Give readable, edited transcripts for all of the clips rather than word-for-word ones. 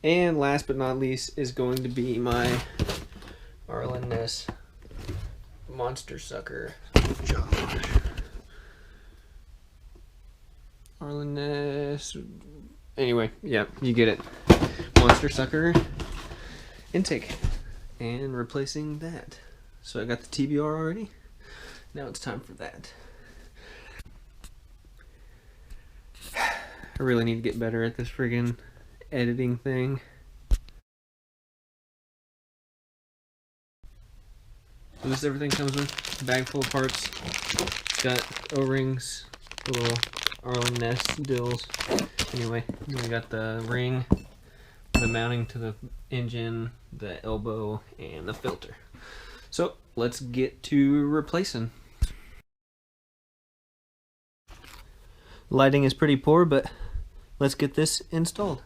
And last but not least is going to be my Arlen Ness Monster Sucker jaw brush. Arlen Ness. Anyway, yeah, you get it. Monster Sucker intake. And replacing that. So I got the TBR already. Now it's time for that. I really need to get better at this friggin' editing thing. So this everything comes with a bag full of parts. It's got O-rings, little Arlen Ness dills. Anyway, we got the ring, the mounting to the engine, the elbow, and the filter. So let's get to replacing. Lighting is pretty poor, but let's get this installed.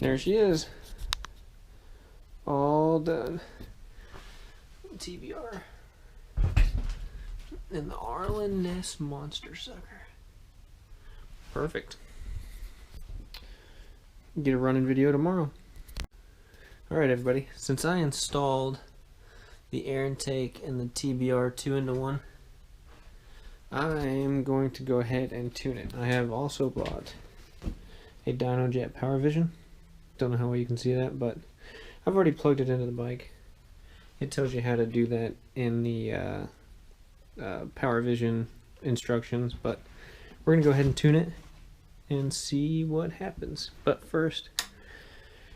There she is. All done. TBR. And the Arlen ness monster sucker. Perfect. Get a running video tomorrow. Alright everybody, since I installed the air intake and the TBR 2-in-1, I'm going to go ahead and tune it. I have also bought a DynoJet Power Vision. Don't know how well you can see that, but I've already plugged it into the bike. It tells you how to do that in the Power Vision instructions, but we're gonna go ahead and tune it and see what happens. But first,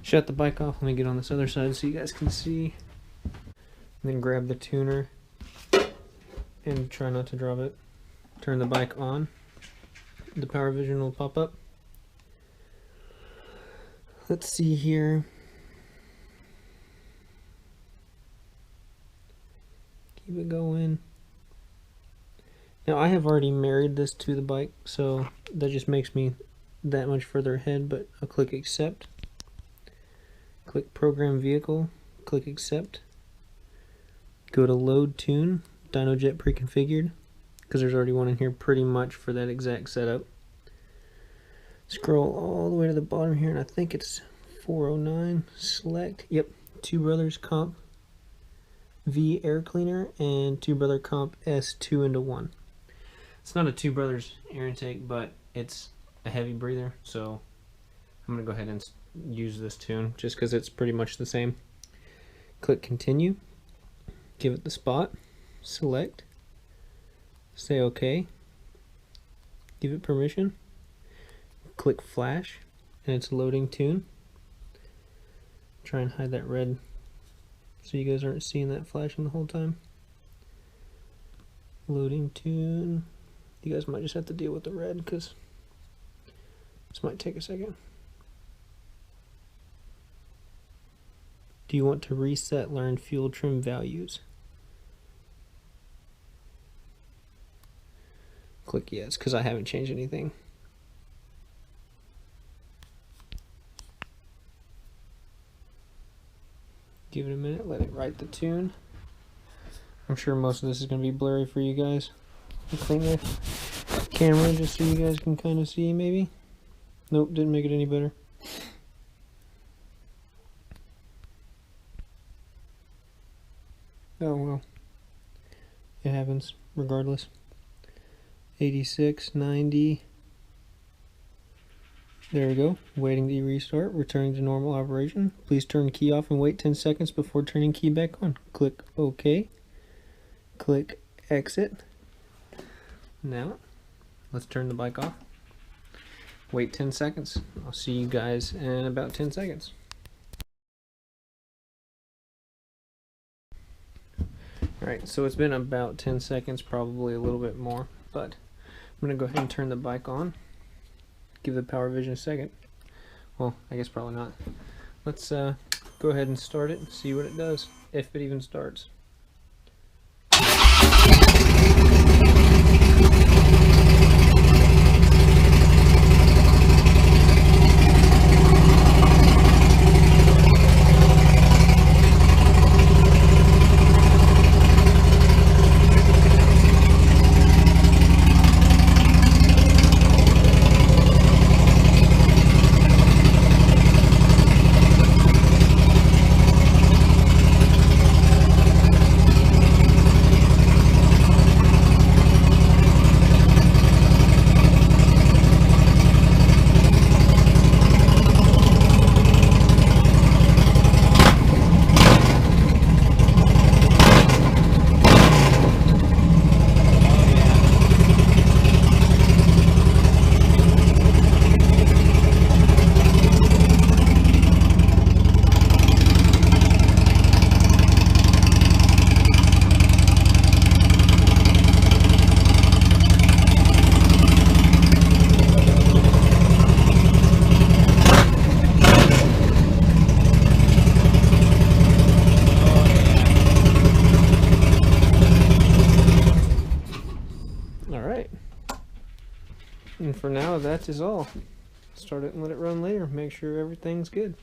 shut the bike off. Let me get on this other side so you guys can see. And then grab the tuner and try not to drop it. Turn the bike on. The Power Vision will pop up. Let's see here. Keep it going. Now I have already married this to the bike, so that just makes me that much further ahead, but I'll click accept. Click program vehicle, click accept. Go to load tune, DynoJet pre-configured, because there's already one in here pretty much for that exact setup. Scroll all the way to the bottom here, and I think it's 409. Select, yep, Two Brothers Comp V air cleaner and Two Brother Comp-s 2-in-1. It's not a Two Brothers air intake, but it's a heavy breather, so I'm gonna go ahead and use this tune just because it's pretty much the same. Click continue, give it the spot, select, say OK, give it permission, click flash, and it's loading tune. Try and hide that red so you guys aren't seeing that flashing the whole time. Loading tune. You guys might just have to deal with the red because this might take a second. Do you want to reset learn fuel trim values? Click yes, because I haven't changed anything. Give it a minute, let it write the tune. I'm sure most of this is going to be blurry for you guys. I'll clean the camera just so you guys can kind of see maybe. Nope, didn't make it any better. Oh well, it happens regardless. 86, 90. There we go. Waiting to restart. Returning to normal operation. Please turn key off and wait 10 seconds before turning key back on. Click OK. Click exit. Now, let's turn the bike off. Wait 10 seconds. I'll see you guys in about 10 seconds. Alright, so it's been about 10 seconds, probably a little bit more, but I'm going to go ahead and turn the bike on. Give the Power Vision a second. Well, I guess probably not. Let's go ahead and start it and see what it does, if it even starts. And for now, that is all. start it and let it run later. Make sure everything's good.